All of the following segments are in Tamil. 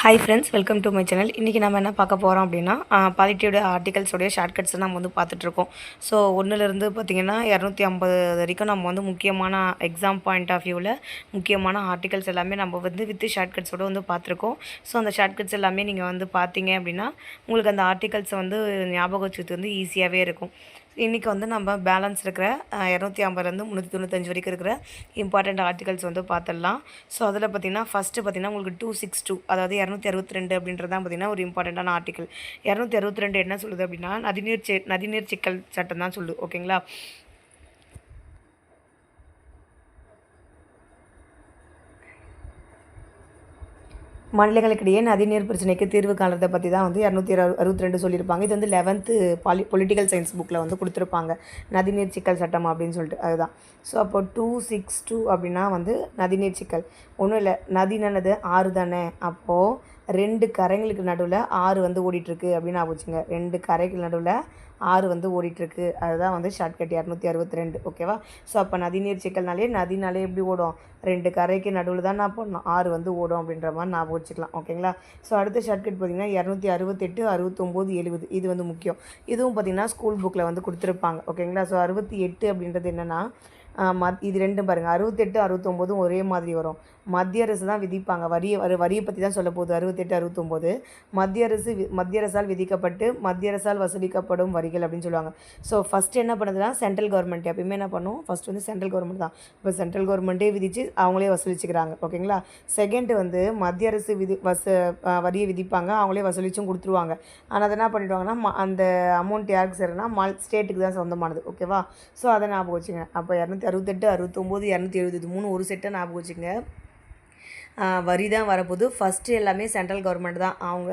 Hi friends, welcome to my channel. இன்றைக்கி நம்ம என்ன பார்க்க போகிறோம் அப்படின்னா, பாலிட்டியோட ஆர்டிகல்ஸோடைய ஷார்ட்கட்ஸ் நம்ம வந்து பார்த்துட்ருக்கோம். ஸோ ஒன்றுலேருந்து பார்த்திங்கன்னா 250 வரைக்கும் நம்ம வந்து முக்கியமான எக்ஸாம் பாயிண்ட் ஆஃப் வியூவில் முக்கியமான ஆர்டிகல்ஸ் எல்லாமே நம்ம வந்து வித் ஷார்ட்கட்ஸோடு வந்து பார்த்துருக்கோம். ஸோ அந்த ஷார்ட்கட்ஸ் எல்லாமே நீங்கள் வந்து பார்த்தீங்க அப்படின்னா உங்களுக்கு அந்த ஆர்டிகல்ஸை வந்து ஞாபகம் வச்சுக்கிறது வந்து ஈஸியாகவே இருக்கும். இன்றைக்கி வந்து நம்ம பேலன்ஸ் இருக்கிற 250லேருந்து 395 வரைக்கும் இருக்கிற இம்பார்ட்டண்ட் ஆர்டிகல்ஸ் வந்து பார்த்துடலாம். ஸோ அதில் பார்த்திங்கன்னா ஃபஸ்ட்டு பார்த்திங்கன்னா உங்களுக்கு 262 அதாவது 262 அப்படின்றது தான் பார்த்திங்கன்னா ஒரு இம்பார்ட்டண்ட்டான ஆர்டிகல். 262 என்ன சொல்லுது அப்படின்னா நதிநீர் சிக்கல் சட்டம் தான் சொல்லுது. ஓகேங்களா? மாநிலங்களுக்கிடையே நதிநீர் பிரச்சனைக்கு தீர்வு காணுறதை பற்றி தான் வந்து 262 சொல்லியிருப்பாங்க. இது வந்து 11th பொலிட்டிக்கல் சயின்ஸ் புக்கில் வந்து கொடுத்துருப்பாங்க, நதிநீர் சிக்கல் சட்டம் அப்படின்னு சொல்லிட்டு. அதுதான். ஸோ அப்போ 262 அப்படின்னா வந்து நதிநீர் சிக்கல் ஒன்றும் இல்லை. நதினது ஆறு தானே, அப்போது 2 கரைங்களுக்கு நடுவில் ஆறு வந்து ஓடிட்டுருக்கு அப்படின்னு ஆகுச்சுங்க. 2 கரைக்கு நடுவில் ஆறு வந்து ஓடிட்டுருக்கு. அதுதான் வந்து ஷார்ட்கட் 262. ஓகேவா? ஸோ அப்போ நதிநீர் சிக்கல்னாலே நதினாலே எப்படி ஓடும், 2 கரைக்கு நடுவில் தான் நான் பண்ணணும் ஆறு வந்து ஓடும் அப்படின்ற மாதிரி ஞாபகம் வச்சுக்கலாம். ஓகேங்களா? ஸோ அடுத்த ஷார்ட்கட் பார்த்திங்கன்னா 268, 69, 70 இது வந்து முக்கியம். இதுவும் பார்த்திங்கன்னா ஸ்கூல் புக்கில் வந்து கொடுத்துருப்பாங்க. ஓகேங்களா? ஸோ 68 அப்படின்றது என்னென்னா இது ரெண்டும் பாருங்கள், 68, 69 ஒரே மாதிரி வரும். மத்திய அரசு தான் விதிப்பாங்க. வரியை பற்றி தான் சொல்ல போகுது. 68, 69 மத்திய அரசால் விதிக்கப்பட்டு மத்திய அரசால் வசூலிக்கப்படும் வரிகள் அப்படின்னு சொல்லுவாங்க. ஸோ ஃபஸ்ட்டு என்ன பண்ணுதுன்னா சென்ட்ரல் கவர்மெண்ட் எப்பயுமே என்ன பண்ணும், ஃபஸ்ட்டு வந்து சென்ட்ரல் கவர்மெண்ட் தான். இப்போ சென்ட்ரல் கவர்மெண்ட்டே விதித்து அவங்களே வசூலிச்சுக்கிறாங்க. ஓகேங்களா? செகண்ட் வந்து மத்திய அரசு வரியை விதிப்பாங்க, அவங்களே வசூலிச்சும் கொடுத்துருவாங்க. ஆனால் அதை என்ன பண்ணிவிடுவாங்கன்னா அந்த அமௌண்ட் யாருக்கு சேருன்னா ஸ்டேட்டுக்கு தான் சொந்தமானது. ஓகேவா? ஸோ அதை ஞாபகம் வச்சுங்க. அப்போ 268, 69, 270 இது 3 ஒரு செட்டை ஞாபகம் வச்சுங்க. வரி தான் வரப்போகுது. ஃபஸ்ட்டு எல்லாமே சென்ட்ரல் கவர்மெண்ட் தான். அவங்க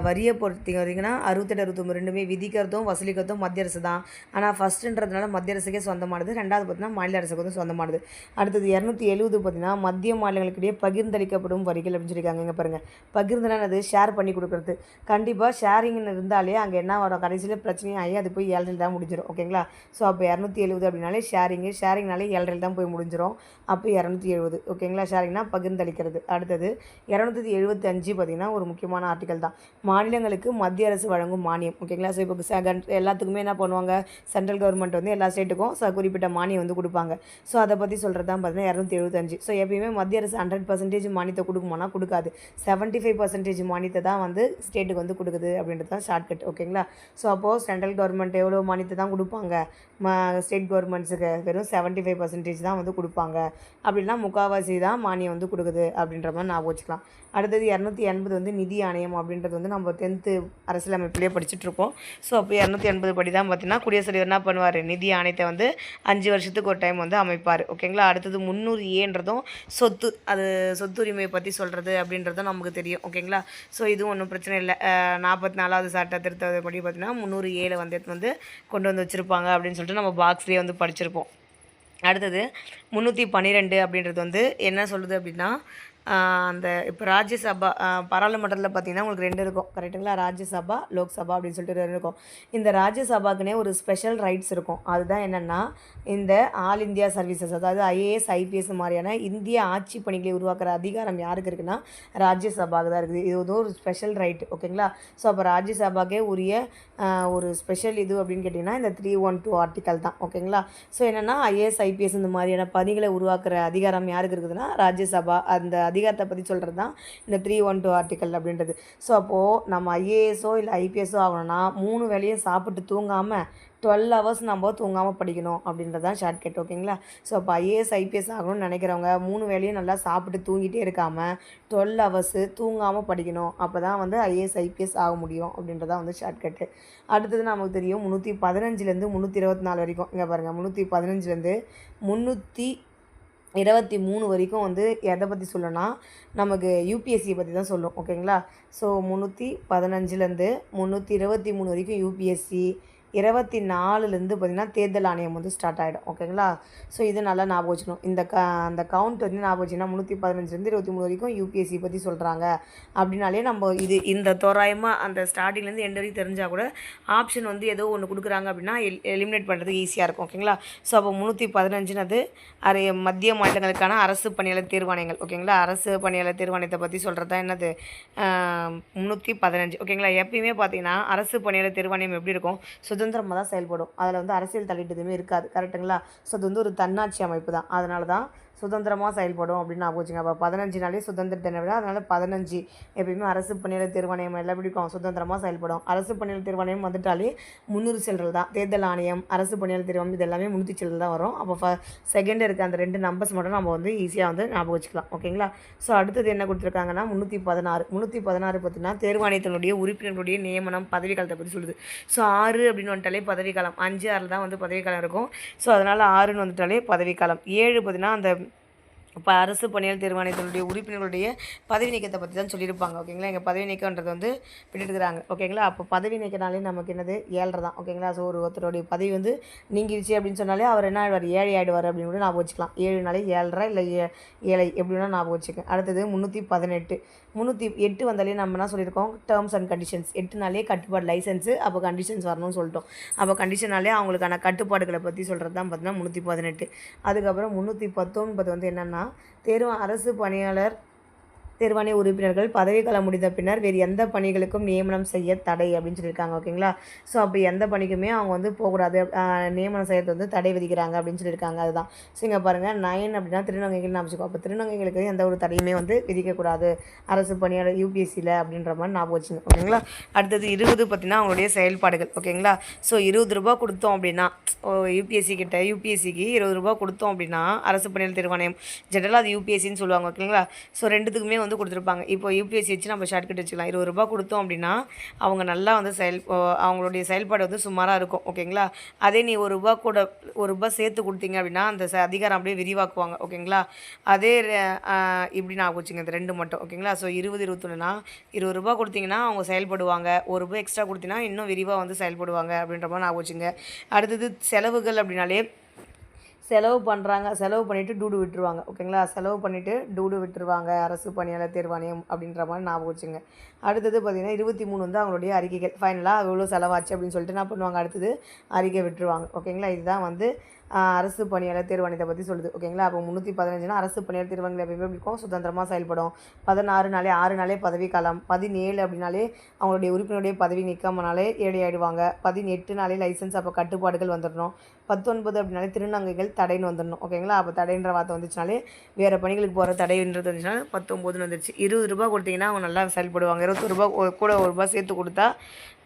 வரியை பொறுத்த வரைக்கும்னா 68, 69 ரெண்டுமே விதிக்கிறதும் வசூலிக்கிறதும் மத்திய அரசு தான். ஆனால் ஃபஸ்ட்டுன்றதுனால மத்திய அரசுக்கே சொந்தமானது. ரெண்டாவது பார்த்திங்கன்னா மாநில அரசுக்கு வந்து சொந்தமானது. அடுத்தது 270 பார்த்திங்கன்னா மத்திய மாநிலங்களுக்கிடையே பகிர்ந்தளிக்கப்படும் வரிகள் அப்படின்னு சொல்லியிருக்காங்க. இங்கே பாருங்கள், பகிர்ந்தனானது ஷேர் பண்ணி கொடுக்குறது. கண்டிப்பாக ஷேரிங்னு இருந்தாலே அங்கே என்ன வரும், கடைசியில் பிரச்சனையும் ஆகி அது போய் 7 தான் முடிஞ்சிடும். ஓகேங்களா? ஸோ அப்போ 270 அப்படின்னாலே ஷேரிங்னாலே 7 தான் போய் முடிஞ்சிடும். அப்போ 270. ஓகேங்களா? ஷேரிங்னா பகிர்ந்தளிக்கிறது. அடுத்தது 275 பார்த்திங்கன்னா ஒரு முக்கியமான ஆர்டிக்கல் தான். மாநிலங்களுக்கு மத்திய அரசு வழங்கும் மானியம். ஓகேங்களா? ஸோ இப்போ எல்லாத்துக்குமே என்ன பண்ணுவாங்க, சென்ட்ரல் கவர்மெண்ட் வந்து எல்லா ஸ்டேட்டுக்கும் குறிப்பிட்ட மானியம் வந்து கொடுப்பாங்க. ஸோ அதை பற்றி சொல்கிறது தான் பார்த்திங்கன்னா 275. ஸோ எப்பயுமே மத்திய அரசு 100% மானியத்தை கொடுக்குமானா கொடுக்காது. 75% மானியத்தை தான் வந்து ஸ்டேட்டுக்கு வந்து கொடுக்குது அப்படின்றது தான் ஷார்ட்கட். ஓகேங்களா? ஸோ அப்போது சென்ட்ரல் கவர்மெண்ட் எவ்வளோ மானியத்தை தான் கொடுப்பாங்க, ஸ்டேட் கவர்மெண்ட்ஸுக்கு வெறும் 75% தான் வந்து கொடுப்பாங்க. அப்படின்னா முக்கால்வாசி தான் மானியம் வந்து கொடுக்குது அப்படின்ற மாதிரி ஞாபகம் வச்சுக்கலாம். அடுத்தது 280 வந்து நிதி ஆணையம் அப்படின்றது வந்து நம்ம 10th அரசியலமைப்புலேயே படிச்சுட்ருக்கோம். ஸோ அப்போ 280 படி தான் பார்த்திங்கன்னா குடியரசுத் தலைவர் என்ன பண்ணுவார், நிதி ஆணையத்தை வந்து 5 வருஷத்துக்கு ஒரு டைம் வந்து அமைப்பார். ஓகேங்களா? அடுத்தது 300A சொத்து, அது சொத்துரிமையை பற்றி சொல்கிறது அப்படின்றதும் நமக்கு தெரியும். ஓகேங்களா? ஸோ இதுவும் ஒன்றும் பிரச்சனை இல்லை. 44வது சட்ட திருத்தப்படி பார்த்திங்கன்னா 300A வந்து கொண்டு வந்து வச்சுருப்பாங்க அப்படின்னு சொல்லிட்டு நம்ம பாக்ஸ்லேயே வந்து படிச்சிருப்போம். அடுத்தது 312 அப்படின்றது வந்து என்ன சொல்லுது அப்படின்னா, அந்த இப்போ ராஜ்யசபா பாராளுமன்றத்தில் பார்த்திங்கன்னா உங்களுக்கு 2 இருக்கும். கரெக்டுங்களா? ராஜ்யசபா, லோக்சபா அப்படின்னு சொல்லிட்டு 2 இருக்கும். இந்த ராஜ்யசபாக்குனே ஒரு ஸ்பெஷல் ரைட்ஸ் இருக்கும். அதுதான் என்னென்னா, இந்த ஆல் இந்தியா சர்வீசஸ் அதாவது IAS, IPS மாதிரியான இந்திய ஆட்சி பணிகளை உருவாக்குற அதிகாரம் யாருக்கு இருக்குன்னா ராஜ்யசபாவுக்கு தான் இருக்குது. இது வந்து ஒரு ஸ்பெஷல் ரைட்டு. ஓகேங்களா? ஸோ அப்போ ராஜ்யசபாக்கே உரிய ஒரு ஸ்பெஷல் இது அப்படின்னு கேட்டிங்கன்னா இந்த 312 ஆர்டிக்கல் தான். ஓகேங்களா? ஸோ என்னென்னா IAS, IPS இந்த மாதிரியான பணிகளை உருவாக்குற அதிகாரம் யாருக்கு இருக்குதுன்னா ராஜ்யசபா. அந்த அதிகாரத்தை பற்றி சொல்கிறது தான் இந்த 312 ஆர்டிக்கல் அப்படின்றது. ஸோ அப்போது நம்ம IASஓ இல்லை IPSஓ ஆகணும்னா 3 வேளையும் சாப்பிட்டு தூங்காமல் 12 ஹவர்ஸ் நம்ம தூங்காமல் படிக்கணும் அப்படின்றது தான் ஷார்ட்கட். ஓகேங்களா? ஸோ அப்போ IAS, IPS ஆகணும்னு நினைக்கிறவங்க 3 வேளையும் நல்லா சாப்பிட்டு தூங்கிட்டே இருக்காமல் 12 ஹவர்ஸு தூங்காமல் படிக்கணும். அப்போ தான் வந்து IAS, IPS ஆக முடியும் அப்படின்றதான் வந்து ஷார்ட்கட்டு. அடுத்தது நமக்கு தெரியும் 315லேருந்து 324 வரைக்கும். இங்கே பாருங்கள், 315லேருந்து 323 வரைக்கும் வந்து எதை பற்றி சொல்லணும்னா நமக்கு UPSC பற்றி தான் சொல்லும். ஓகேங்களா? ஸோ 315லேருந்து 323 வரைக்கும் UPSC, 24லேருந்து பார்த்திங்கன்னா தேர்தல் ஆணையம் வந்து ஸ்டார்ட் ஆகிடும். ஓகேங்களா? ஸோ இது நல்லா ஞாபகம் வச்சுக்கணும். அந்த கவுண்ட் வந்து ஞாபகம் வச்சுன்னா 315லேருந்து 23 வரைக்கும் யூபிஎஸ்சி பற்றி சொல்கிறாங்க அப்படின்னாலே நம்ம இந்த தோராயமாக அந்த ஸ்டார்டிங்லேருந்து எண்ட் வரைக்கும் தெரிஞ்சால் கூட ஆப்ஷன் வந்து ஏதோ ஒன்று கொடுக்குறாங்க அப்படின்னா எலிமினேட் பண்ணுறதுக்கு ஈஸியாக இருக்கும். ஓகேங்களா? ஸோ அப்போ 315னது மத்திய மாநிலங்களுக்கான அரசு பணியாளர் தேர்வாணையங்கள். ஓகேங்களா? அரசு பணியாளர் தேர்வாணையத்தை பற்றி சொல்கிறது தான் என்னது 315. ஓகேங்களா? எப்பயுமே பார்த்தீங்கன்னா அரசு பணியாளர் தேர்வாணையம் எப்படி இருக்கும், சுதந்திரமாக தான் செயல்படும். அதில் வந்து அரசியல் தலையீடு எதுவுமே இருக்காது. கரெக்டுங்களா? ஸோ அது வந்து ஒரு தன்னாட்சி அமைப்பு தான். அதனால தான் சுதந்திரமாக செயல்படும் அப்படின்னு நான் போச்சுங்க. அப்போ 15 சுதந்திர தின விழா. அதனால் 15 எப்பயுமே அரசு பணியாளர் தேர்வாணையம் எல்லாம் பிடிக்கும், சுதந்திரமாக செயல்படும். அரசு பணியாளர் தேர்வாணையம் வந்துட்டாலே 300 சில்லறல் தான். தேர்தல் ஆணையம், அரசு பணியாளர் தேர்வாணையம் இது எல்லாமே 300 சில்லறல் தான் வரும். அப்போ செகண்ட் இருக்க அந்த 2 நம்பர்ஸ் மட்டும் நம்ம வந்து ஈஸியாக வந்து ஞாபகம் வச்சுக்கலாம். ஓகேங்களா? ஸோ அடுத்தது என்ன கொடுத்துருக்காங்கன்னா 316 பார்த்தீங்கன்னா தேர்வாணையத்தினுடைய உறுப்பினர்களுடைய நியமனம் பதவி காலத்தை பற்றி சொல்லுது. ஸோ 6 அப்படின்னு வந்துட்டாலே பதவி காலம், 5 6 தான் வந்து பதவி காலம் இருக்கும். ஸோ அதனால் 6ன்னு வந்துட்டாலே பதவி காலம். 7 பார்த்தீங்கன்னா அந்த இப்போ அரசு பணியாளர் தேர்வாணையத்தினுடைய உறுப்பினர்களுடைய பதவி நீக்கத்தை பற்றி தான் சொல்லியிருப்பாங்க. ஓகேங்களா? எங்கள் பதவி நீக்கன்றது வந்து விட்டுட்டுருக்காங்க. ஓகேங்களா? அப்போ பதவி நீக்கினாலே நமக்கு என்னது 7 தான். ஓகேங்களா? ஸோ ஒருத்தருடைய பதவி வந்து நீங்கிருச்சு அப்படின்னு சொன்னாலே அவர் என்ன ஆகிடுவார், 7 ஆகிடுவார் அப்படின்னு கூட ஞாபகம் வச்சுக்கலாம். 7 7.5 இல்லை 7 எப்படி வேணால் ஞாபகம் வச்சுக்கேன். அடுத்தது 308 வந்தாலே நம்ம என்ன சொல்லியிருக்கோம், டேர்ம்ஸ் அண்ட் கண்டிஷன்ஸ். 8 கட்டுப்பாடு லைசன்ஸு, அப்போ கண்டிஷன்ஸ் வரணும்னு சொல்லிட்டோம். அப்போ கண்டிஷனாலே அவங்களுக்கான கட்டுப்பாடுகளை பற்றி சொல்கிறது தான் பார்த்தீங்கன்னா 318. அதுக்கப்புறம் 319 வந்து என்னென்னா அரசு பணியாளர் தேர்வாணைய உறுப்பினர்கள் பதவிக்காலம் முடிந்த பின்னர் வேறு எந்த பணிகளுக்கும் நியமனம் செய்ய தடை அப்படின்னு சொல்லியிருக்காங்க. ஓகேங்களா? ஸோ அப்போ எந்த பணிக்குமே அவங்க வந்து போகக்கூடாது, நியமனம் செய்யறது வந்து தடை விதிக்கிறாங்க அப்படின்னு சொல்லியிருக்காங்க. அதுதான். ஸோ இங்கே பாருங்கள் 9 அப்படின்னா திருநங்கைகள் ஞாபகம். அப்போ திருநங்கைகளுக்கு எந்த ஒரு தடையுமே வந்து விதிக்கக்கூடாது அரசு பணியாளர் யூபிஎஸ்சியில் அப்படின்ற மாதிரி ஞாபகம் வச்சுங்க. ஓகேங்களா? அடுத்தது 20 பார்த்தீங்கன்னா அவங்களுடைய செயல்பாடுகள். ஓகேங்களா? ஸோ 20 ரூபா கொடுத்தோம் அப்படின்னா யூபிஎஸ்சிக்கு 20 ரூபா கொடுத்தோம் அப்படின்னா அரசு பணியாளர் தேர்வாணையம் ஜெனரலாக அது யூபிஎஸ்சின்னு சொல்லுவாங்க. ஓகேங்களா? ஸோ ரெண்டுத்துக்குமே வந்து கொடுத்துருப்பாங்க. இப்போ யூபிஎஸ்சி வச்சு நம்ம ஷார்ட்கட் வச்சுக்கலாம். 20 ரூபா கொடுத்தோம் அப்படின்னா அவங்க நல்லா வந்து அவங்களுடைய செயல்பாடு வந்து சுமாராக இருக்கும். ஓகேங்களா? அதே நீ 1 ரூபா கூட 1 ரூபா சேர்த்து கொடுத்தீங்க அப்படின்னா அந்த அதிகாரம் அப்படியே விரிவாக்குவாங்க. ஓகேங்களா? அதே இப்படி நான் வச்சுங்க இந்த 2 மட்டும். ஓகேங்களா? ஸோ 20 21னா 20 ரூபா கொடுத்தீங்கன்னா அவங்க செயல்படுவாங்க, 1 ரூபா எக்ஸ்ட்ரா கொடுத்தீங்கன்னா இன்னும் விரிவாக வந்து செயல்படுவாங்க அப்படின்ற மாதிரி நான் வச்சுங்க. அடுத்தது செலவுகள் அப்படின்னாலே செலவு பண்ணிவிட்டு டூடு விட்டுருவாங்க. ஓகேங்களா? செலவு பண்ணிவிட்டு டூடு விட்டுருவாங்க அரசு பணியாளர் தேர்வாணையம் அப்படின்ற மாதிரி ஞாபகம் வச்சுங்க. அடுத்தது பார்த்திங்கன்னா 23 வந்து அவங்களுடைய அறிக்கைகள். ஃபைனலாக எவ்வளோ செலவாச்சு அப்படின்னு சொல்லிட்டு என்ன பண்ணுவாங்க, அடுத்தது அறிக்கை விட்டுருவாங்க. ஓகேங்களா? இதுதான் வந்து அரசு பணியாளர் தேர்வாணையத்தை பற்றி சொல்லுது. ஓகேங்களா? அப்போ 315னா அரசு பணியாளர் தேர்வாணையம் எப்பயுமே இருக்கும், சுதந்திரமாக செயல்படும். 16 6 பதவி காலம். 17 அப்படின்னாலே அவங்களுடைய உறுப்பினருடைய பதவி நீக்கம்னாலே 7 ஆகிடுவாங்க. 18 லைசன்ஸ், அப்போ கட்டுப்பாடுகள் வந்துடணும். 19 அப்படின்னாலே திருநங்கைகள் தடைன்னு வந்துடணும். ஓகேங்களா? அப்போ தடைன்ற வார்த்தை வந்துச்சுனாலே வேறு பணிகளுக்கு போகிற தடைன்றது வந்துச்சுன்னா 19 வந்துடுச்சு. 20 ரூபா கொடுத்தீங்கன்னா அவங்க நல்லா செயல்படுவாங்க. 21 ரூபா கூட 1 ரூபா சேர்த்து கொடுத்தா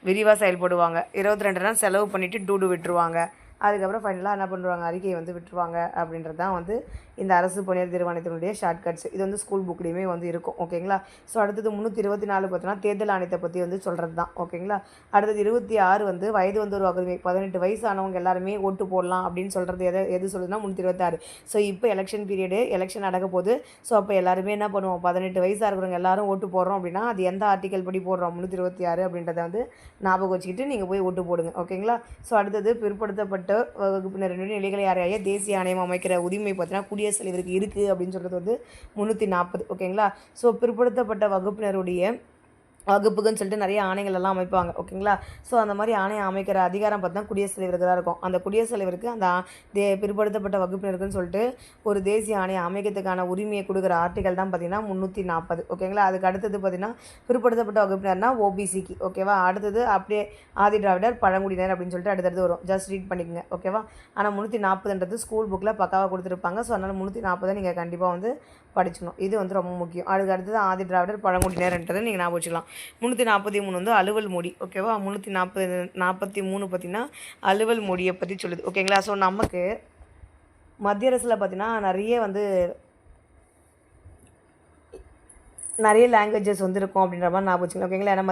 விரிவாக செயல்படுவாங்க. 22 செலவு பண்ணிவிட்டு டூடு விட்டுருவாங்க. அதுக்கப்புறம் ஃபைனலாக என்ன பண்ணுவாங்க, அறிக்கையை வந்து விட்டுருவாங்க. அப்படின்றது தான் வந்து இந்த அரசு பணியாளர் தேர்வாணையத்தினுடைய ஷார்ட்கட்ஸ். இது வந்து ஸ்கூல் புக்லேயுமே வந்து இருக்கும். ஓகேங்களா? ஸோ அடுத்தது 324 பார்த்தோன்னா தேர்தல் ஆணையத்தை பற்றி வந்து சொல்கிறது தான். ஓகேங்களா? அடுத்தது 26 வந்து வயது வந்து ஒரு வகுமை 18 வயசு ஆனவங்க எல்லாருமே ஓட்டு போடலாம் அப்படின்னு சொல்கிறது எது சொல்லுதுன்னா 326. ஸோ இப்போ எலெக்ஷன் பீரியடு, எலெக்ஷன் நடக்க போகுது. ஸோ அப்போ எல்லாருமே என்ன பண்ணுவோம், 18 வயசாக இருக்கிறவங்க எல்லாரும் ஓட்டு போடுறோம் அப்படின்னா அது எந்த ஆர்டிக்கல் படி போடுறோம், 326 அப்படின்றத வந்து ஞாபகம் வச்சுக்கிட்டு நீங்கள் போய் ஓட்டு போடுங்க. ஓகேங்களா? ஸோ அடுத்தது பிற்படுத்தப்பட்ட வகுப்பினருடைய நிலைகளை ஆராய தேசிய ஆணையம் அமைக்கிற உரிமை பார்த்தீங்கன்னா குடியரசுத் தலைவருக்கு இருக்குது அப்படின்னு சொல்கிறது வந்து 340. ஓகேங்களா? ஸோ பிற்படுத்தப்பட்ட வகுப்பினருடைய வகுப்புக்குன்னு சொல்லிட்டு நிறைய ஆணைகள் எல்லாம் அமைப்பாங்க. ஓகேங்களா? ஸோ அந்த மாதிரி ஆணையம் அமைக்கிற அதிகாரம் பார்த்தீங்கன்னா குடியரசுத் தலைவருக்கு தான் இருக்கும். அந்த குடியரசுத் தலைவருக்கு அந்த பிற்படுத்தப்பட்ட வகுப்பினருக்குன்னு சொல்லிட்டு ஒரு தேசிய ஆணையம் அமைக்கிறதுக்கான உரிமையை கொடுக்குற ஆர்டிகல் தான் பார்த்திங்கன்னா 340. ஓகேங்களா? அதுக்கு அடுத்தது பார்த்திங்கன்னா பிற்படுத்தப்பட்ட வகுப்பினர்னா ஓபிசிக்கு. ஓகேவா? அடுத்தது அப்படியே ஆதி திராவிடர், பழங்குடியினர் அப்படின்னு சொல்லிட்டு அடுத்தது வரும். ஜஸ்ட் ரீட் பண்ணிக்கோங்க. ஓகேவா? ஆனால் 340ன்றது ஸ்கூல் புக்கில் பக்காவாக கொடுத்துருப்பாங்க. ஸோ அதனால் 340 நீங்கள் கண்டிப்பாக வந்து படிச்சுக்கணும். இது வந்து ரொம்ப முக்கியம். அதுக்கு அடுத்தது ஆதி திராவிடர், பழங்குடியினர்ன்றதை நீங்கள் ஞாபகம் வச்சுக்கலாம். 343 வந்து அலுவல் மொழி. ஓகேவா? 343 பார்த்திங்கன்னா அலுவல் மொழியை பற்றி சொல்லுது. ஓகேங்களா? ஸோ நமக்கு மத்திய அரசில் பார்த்திங்கன்னா நிறைய வந்து நிறைய லாங்குவேஜஸ் வந்து இருக்கும் அப்படின்ற மாதிரி ஞாபகம் வச்சுக்கணும் ஓகேங்களா. ஏன்னா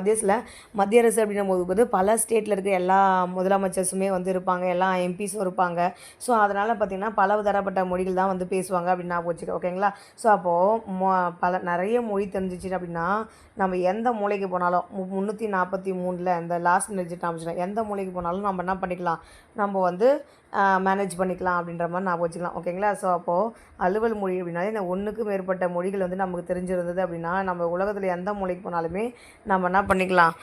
மத்திய அரசு அப்படின்னும் போது பல ஸ்டேட்டில் இருக்க எல்லா முதலமைச்சர்ஸுமே வந்து இருப்பாங்க, எல்லா எம்பிஸும் இருப்பாங்க. ஸோ அதனால் பார்த்திங்கன்னா பல தரப்பட்ட மொழிகள் தான் வந்து பேசுவாங்க அப்படின்னு ஞாபகம் வச்சுக்கோ ஓகேங்களா. ஸோ அப்போது நிறைய மொழி தெரிஞ்சிச்சு அப்படின்னா நம்ம எந்த மூலைக்கு போனாலும் 343 இந்த லாஸ்ட் டிஜிட் ஆரம்பிச்சிடும், எந்த மூலைக்கு போனாலும் நம்ம என்ன பண்ணிக்கலாம், நம்ம வந்து மேனேஜ் பண்ணிக்கலாம் அப்படின்ற மாதிரி ஞாபகம் வச்சுக்கலாம் ஓகேங்களா. ஸோ அப்போது அலுவல் மொழி அப்படின்னாலே இந்த ஒன்றுக்கு மேற்பட்ட மொழிகள் வந்து நமக்கு தெரிஞ்சிருந்தது அப்படின்னா நம்ம உலகத்தில் எந்த மூலைக்கு போனாலுமே நம்ம என்ன பண்ணிக்கலாம்,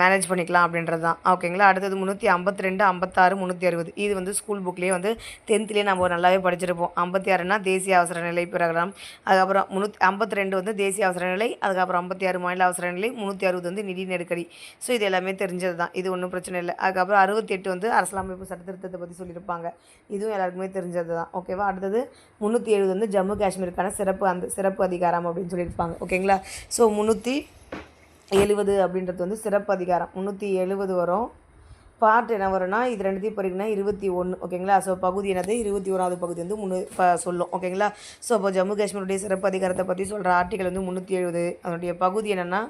மேனேஜ் பண்ணிக்கலாம் அப்படின்றது தான் ஓகேங்களா. அடுத்தது 352, 56, 360 இது வந்து ஸ்கூல் புக்லேயே வந்து 10th நம்ம நல்லாவே படிச்சிருப்போம். 56னா தேசிய அவசர நிலை பிரகடனம், அதுக்கப்புறம் 52 வந்து தேசிய அவசர நிலை, அதுக்கப்புறம் 56 மாநில அவசர நிலை, 360 வந்து நிதி நெருக்கடி. ஸோ இது எல்லாமே தெரிஞ்சது தான், இது ஒன்றும் பிரச்சனை இல்லை. அதுக்கப்புறம் 68 வந்து அரசியலமைப்பு சட்டத்திருத்தத்தை பற்றி சொல்லியிருப்பாங்க, இதுவும் எல்லாருக்குமே தெரிஞ்சது தான் ஓகேவா. அடுத்தது 370 வந்து ஜம்மு காஷ்மீருக்கான சிறப்பு அதிகாரம் அப்படின்னு சொல்லியிருப்பாங்க ஓகேங்களா. ஸோ 370 அப்படின்றது வந்து சிறப்பு அதிகாரம் 370 வரும். பார்ட் என்ன வரும்னா இது ரெண்டுத்தையும் படிக்கணும்னா 21 ஓகேங்களா. ஸோ பகுதி என்னது 21வது பகுதி வந்து சொல்லும் ஓகேங்களா. ஸோ அப்போ ஜம்மு காஷ்மீருடைய சிறப்பு அதிகாரத்தை பற்றி சொல்கிற ஆர்டிக்கல் வந்து 370, அதனுடைய பகுதி என்னென்னா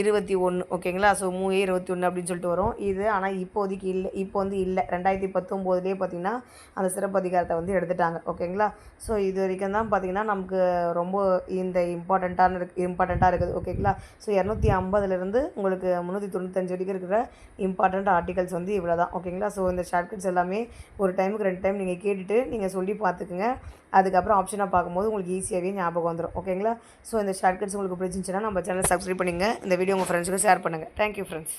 21 ஓகேங்களா. ஸோ 21 அப்படின்னு சொல்லிட்டு வரும் இது. ஆனால் இப்போதைக்கு இல்லை, இப்போ வந்து இல்லை, 2019 பார்த்திங்கன்னா அந்த சிறப்பு அதிகாரத்தை வந்து எடுத்துட்டாங்க ஓகேங்களா. ஸோ இது வரைக்கும் தான் பார்த்திங்கன்னா நமக்கு ரொம்ப இந்த இம்பார்ட்டண்ட்டாக இருக்குது ஓகேங்களா. ஸோ 250 உங்களுக்கு 395 வரைக்கும் இருக்கிற இம்பார்ட்டண்ட் ஆர்டிகல்ஸ் வந்து இவ்வளோ தான் ஓகேங்களா. ஸோ இந்த ஷார்ட்கட்ஸ் எல்லாமே ஒரு டைமுக்கு 2 டைம் நீங்கள் கேட்டுட்டு நீங்கள் சொல்லி பார்த்துக்குங்க. அதுக்கப்புறம் ஆப்ஷனாக பார்க்கும்போது உங்களுக்கு ஈஸியாகவே ஞாபகம் வந்துடும் ஓகேங்களா. ஸோ இந்த ஷார்ட்கட்ஸ் உங்களுக்கு பிடிச்சிருந்துச்சுன்னா நம்ம சேனலை சப்ஸ்கிரைப் பண்ணுங்கள், இந்த வீடியோ உங்கள் ஃப்ரெண்ட்ஸுக்கு ஷேர் பண்ணுங்கள். Thank you friends.